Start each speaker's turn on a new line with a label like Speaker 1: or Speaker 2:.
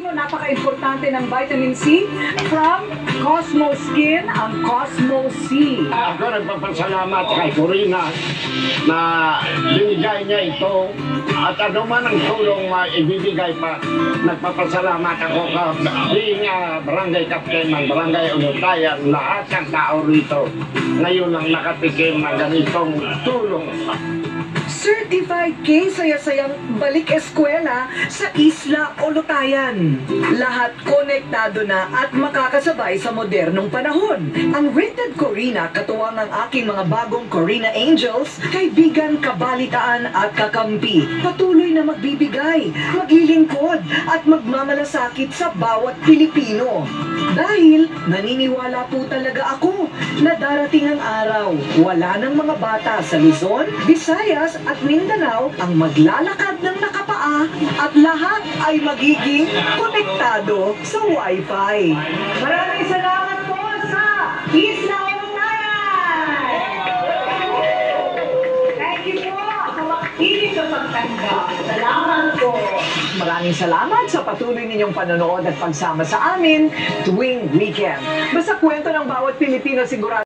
Speaker 1: Napaka-importante ng vitamin C from Cosmo Skin, ang Cosmo C.
Speaker 2: Ako nagpapasalamat kay Corina na binigay niya ito at ano man ang tulong na ibibigay pa. Nagpapasalamat ako being barangay captain ng barangay Unutayan, lahat ng tao rito ngayon ang nakatikim ng ganitong tulong.
Speaker 1: Certified K saya-sayang balik eskwela sa Isla Olutayan. Lahat konektado na at makakasabay sa modernong panahon. Ang Rated Corina, katuwang ang aking mga bagong Corina Angels, kaibigan, kabalitaan at kakampi. Patuloy na magbibigay, maglilingkod at magmamalasakit sa bawat Pilipino. Dahil naniniwala po talaga ako na darating ang araw, wala ng mga bata sa Luzon, Visayas at Mindanao ang maglalakad ng nakapaa at lahat ay magiging konektado sa Wi-Fi. Maraming salamat po sa Isla Olutayan! Thank you po sa makikinig sa pagtanda. Salamat po! Maraming salamat sa patuloy ninyong panonood at pagsama sa amin tuwing weekend. Basta kwento ng bawat Pilipino sigurado